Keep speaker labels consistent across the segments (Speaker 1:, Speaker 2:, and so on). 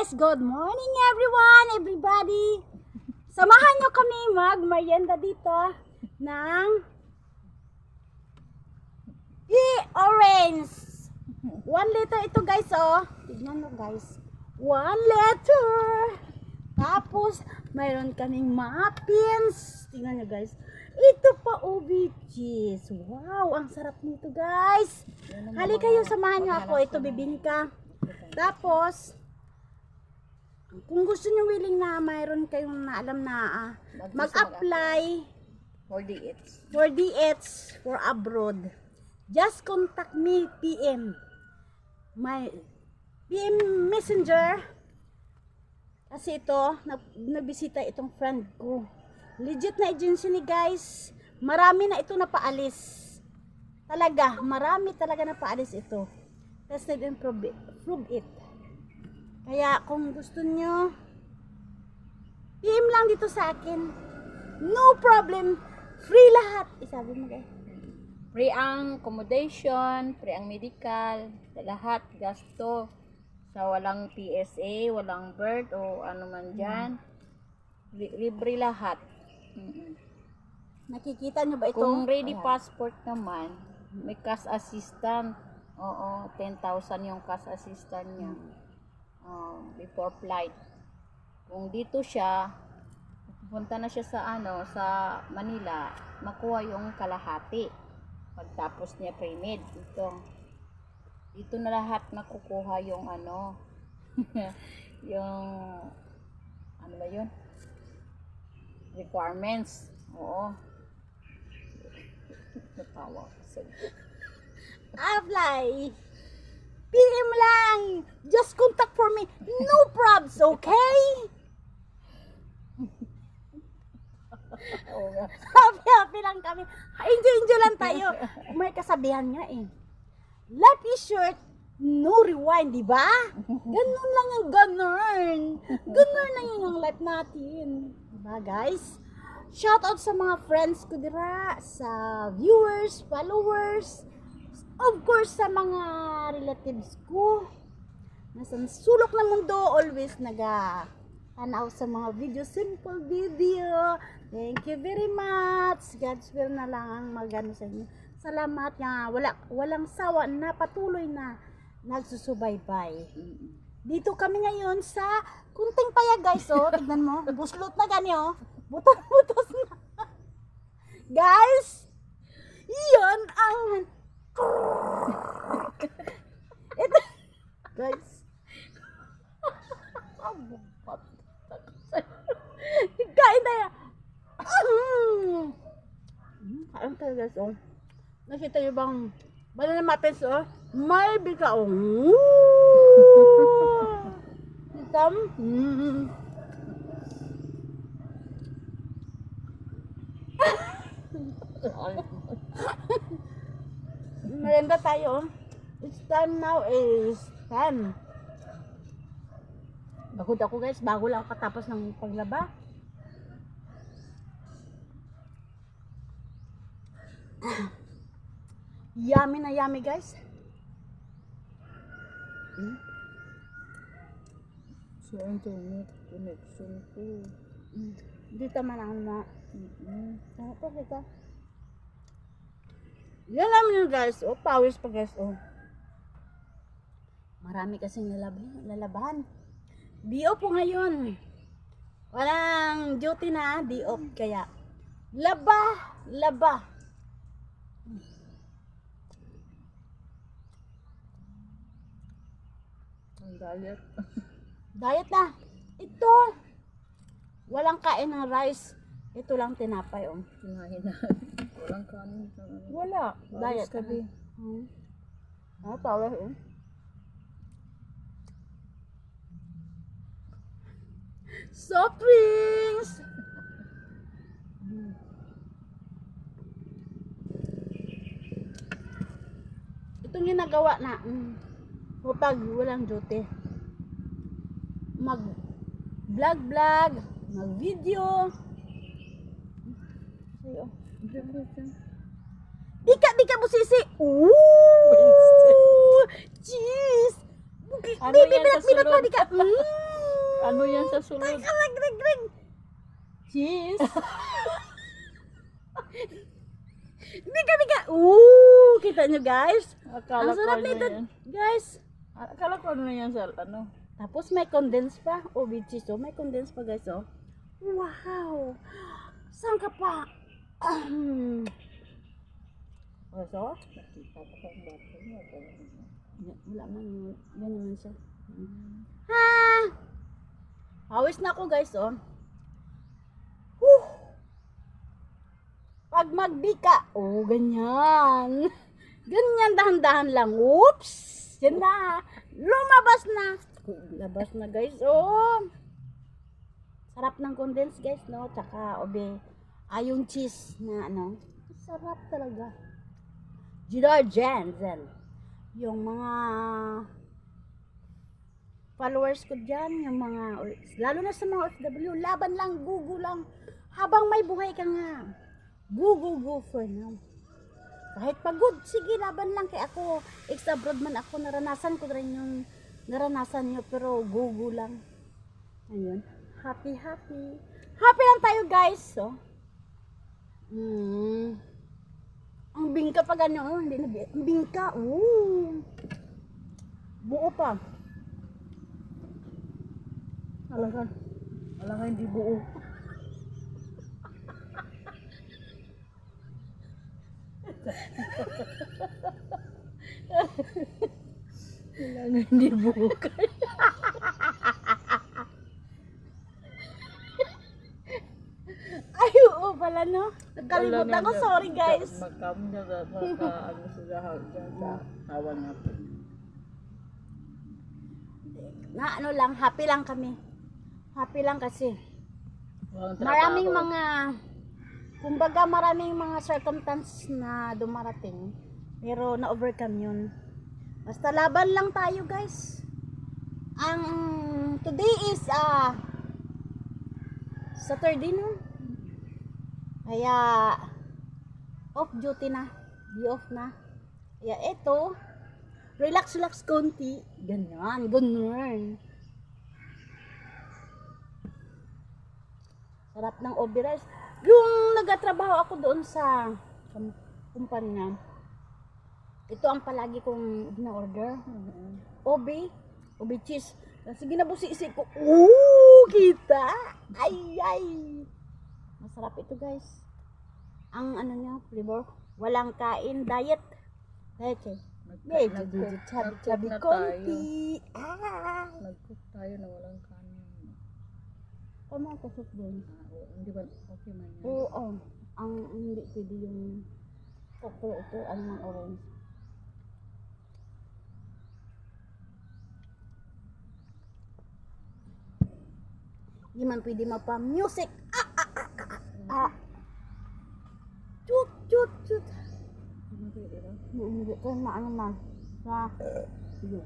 Speaker 1: guys, good morning everyone, everybody. Samahan nyo kami mag-merienda dito ng orange. 1 liter ito guys, oh. Tignan mo guys. 1 liter. Tapos, mayroon kaming muffins. Tignan nyo guys. Ito pa ubi cheese. Wow, ang sarap nito guys. Hali kayo, samahan nyo ako. Ito bibingka. Tapos, kung gusto nyo willing na mayroon kayong alam na mag-apply
Speaker 2: for DH.
Speaker 1: for abroad, just contact me PM. My PM Messenger. Kasi ito, nagbisita itong friend ko. Legit na agency ni guys. Marami na ito napaalis. Talaga, marami talaga napaalis ito. Tested and prove it. Kaya kung gusto nyo, PM lang dito sa akin. No problem. Free lahat. Isabi mo guys.
Speaker 2: Free ang accommodation, free ang medical, lahat gasto. Sa walang PSA, walang birth o ano man dyan. Libre lahat.
Speaker 1: Nakikita nyo ba ito?
Speaker 2: Kung ready passport naman, may cash assistant. Oo, 10,000 yung cash assistant niya. Before flight. Kung dito siya, pupunta na siya sa Manila, makuha yung kalahati. Pagtapos niya pre-med dito na lahat nakukuha yung yung ano ba yun? Requirements. Oo. Natawa kasi.
Speaker 1: Apply. PM lang. Just contact for me. No probs, okay? Happy lang kami. Enjoy lang tayo. May kasabihan nga eh. Life is short, no rewind, di ba? Ganun lang ang ganun. Ganun lang yung life natin. Diba guys? Shout out sa mga friends ko dira, sa viewers, followers, of course sa mga relatives ko. Nasa sulok ng mundo, always tanaw sa mga video, simple video. Thank you very much. God's will na lang ang magano sa inyo. Salamat nga, walang sawa na patuloy na nagsusubaybay. Dito kami ngayon sa kunting payag guys, oh. Tignan mo, buslot na ganyo, butos na. Guys, yan ang ito, guys. Kain tayo. Kain tayo guys, oh. Nakita nyo bang banana muffins, oh? May bika, oh. Hitam. Merenda tayo, oh. It's time now is 10. Bagod ako guys, bago lang katapos ng paglaba. Yummy na yummy guys.
Speaker 2: So, internet connection ko.
Speaker 1: Dito man ang ano po kita. Yan namin yun guys. Oh, powers pa guys. Oh. Marami kasing lalabahan. D.O. po ngayon. Walang duty na. D.O. Kaya laba.
Speaker 2: Diet.
Speaker 1: Diet na. Ito. Walang kain ng rice. Ito lang tinapay, oh.
Speaker 2: Kinain na. Walang kanin.
Speaker 1: Wala. Diet.
Speaker 2: Kabi.
Speaker 1: Power, oh. Soft drinks. Itong ginagawa na kapag walang duty, mag vlog, mag video. Ayo. Di ka busisi. Ooh! Cheese!
Speaker 2: Ano
Speaker 1: Baby,
Speaker 2: yan sa
Speaker 1: minat pa
Speaker 2: sulod?
Speaker 1: di ka.
Speaker 2: Ano yan sa sulod?
Speaker 1: Teka, ring. Cheese. Bika. Kita nyo guys?
Speaker 2: Akala
Speaker 1: Ang
Speaker 2: ko
Speaker 1: sarap
Speaker 2: ano
Speaker 1: nito,
Speaker 2: yan.
Speaker 1: guys.
Speaker 2: Akala ko ano yan sa ano.
Speaker 1: Tapos may condense pa. With cheese, oh. May condense pa, guys, oh. Wow. Saan ka pa? So?
Speaker 2: Nakita ko kung bakit niya.
Speaker 1: Wala man. Yan naman siya. Ha! Hawis na ako, guys, oh. Whew! Pag magbika, ganyan. Ganyan, dahan-dahan lang. Oops! Yan na. Lumabas na. Labas na, guys, oh. Sarap ng condense, guys, no? Tsaka, yung cheese na, sarap talaga. Jensen. Yung mga followers ko dyan, yung mga, lalo na sa mga OFW, laban lang, gugu lang. Habang may buhay ka nga, go for now. Kahit pagod, sige, laban lang. Kaya ako, ex-abroad man ako, naranasan ko rin yung naranasan nyo, pero gugu lang. Ayun, happy. Happy lang tayo, guys, so. Ang bingka pa gano'n, hindi na ang bingka, buo pa. Alam ka hindi buo. Alam ka hindi buo. Ay, oo pala, no? Nagkalimutan ko, sorry guys.
Speaker 2: Magkam niya ano sila sa hawa natin.
Speaker 1: Na ano lang, happy lang kami. Happy lang kasi.
Speaker 2: Walang
Speaker 1: Maraming
Speaker 2: trabaho.
Speaker 1: mga, kumbaga maraming mga circumstances na dumarating. Pero na-overcome yun. Basta laban lang tayo, guys. Today is Saturday, no? Kaya off duty na. Be off na. Kaya eto, relax konti. Ganyan. Sarap ng OB rice. Yung nagatrabaho ako doon sa kumpanya, ito ang palagi kong na-order. OB cheese. Kasi ginabusi-isip ko, kita! Ay! Masarap ito, guys. Ang niya, flavor, walang kain, diet. Chubby konti.
Speaker 2: Nag-cook tayo na walang kanin.
Speaker 1: Tama ako sa doon.
Speaker 2: Hindi ba okay man yan?
Speaker 1: Oo, ang hindi pwede yung ito, ng orange. Hindi man pwede mapa-music. Chut.
Speaker 2: Hindi pwede ba?
Speaker 1: Hindi ko maano man. Sige.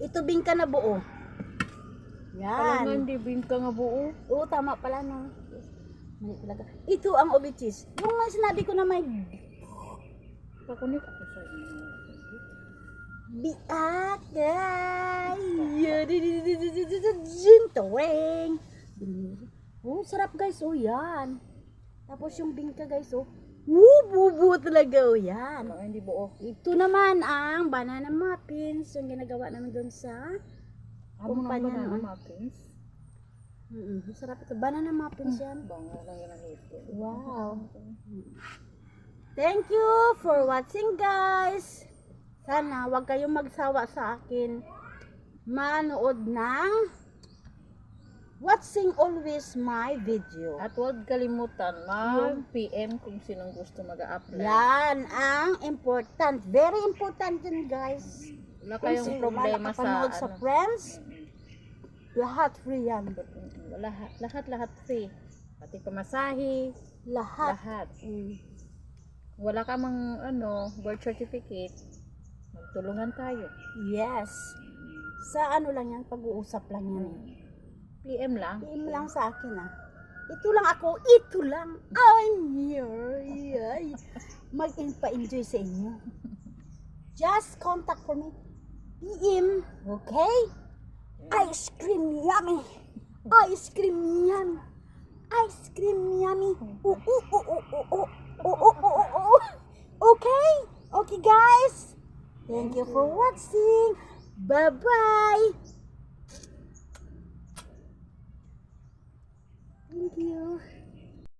Speaker 1: Ito bingka na buo.
Speaker 2: Talaga
Speaker 1: Yan.
Speaker 2: hindi bingka nga buo.
Speaker 1: Oo, tama pala, no. Mali talaga. Ito ang OB cheese. Yung nga sinabi ko na may
Speaker 2: Pakunik ako sa inyo.
Speaker 1: biakay. Jintoeng. Oh, sarap guys. Oh, yan. Tapos yung bingka guys, oh. Bubu talaga, oh, yan.
Speaker 2: Talaga hindi buo.
Speaker 1: Ito naman ang banana muffins. Yung ginagawa namin doon sa kumpanya
Speaker 2: banana
Speaker 1: noon.
Speaker 2: muffins.
Speaker 1: Masarap ito. Banana muffins yan.
Speaker 2: Bango lang yan ang ito.
Speaker 1: Wow. Thank you for watching, guys. Sana wag kayong magsawa sa akin. Manood ng watching always my video.
Speaker 2: At huwag kalimutan mag-PM kung sinong gusto mag-a-apply.
Speaker 1: Yan ang important. Very important yun, guys.
Speaker 2: Wala
Speaker 1: Kung
Speaker 2: kayong
Speaker 1: sino
Speaker 2: problema
Speaker 1: man nakapanood sa friends, lahat free yan.
Speaker 2: Lahat free. Pati pamasahe,
Speaker 1: Lahat.
Speaker 2: lahat. Wala ka mang birth certificate, magtulungan tayo.
Speaker 1: Yes. Sa ano lang yan, pag-uusap lang yan.
Speaker 2: PM lang.
Speaker 1: PM lang sa akin Ito lang ako, ito lang. I'm here. Yay. Mag-pa-enjoy sa inyo. Just contact for me. PM. Okay? Ice cream yummy. Ice cream yummy. Ice cream yummy. Ooh, ooh, ooh, ooh, ooh, ooh. Ooh, ooh, ooh, ooh, ooh. Okay? Okay, guys. Thank you for watching. Bye-bye.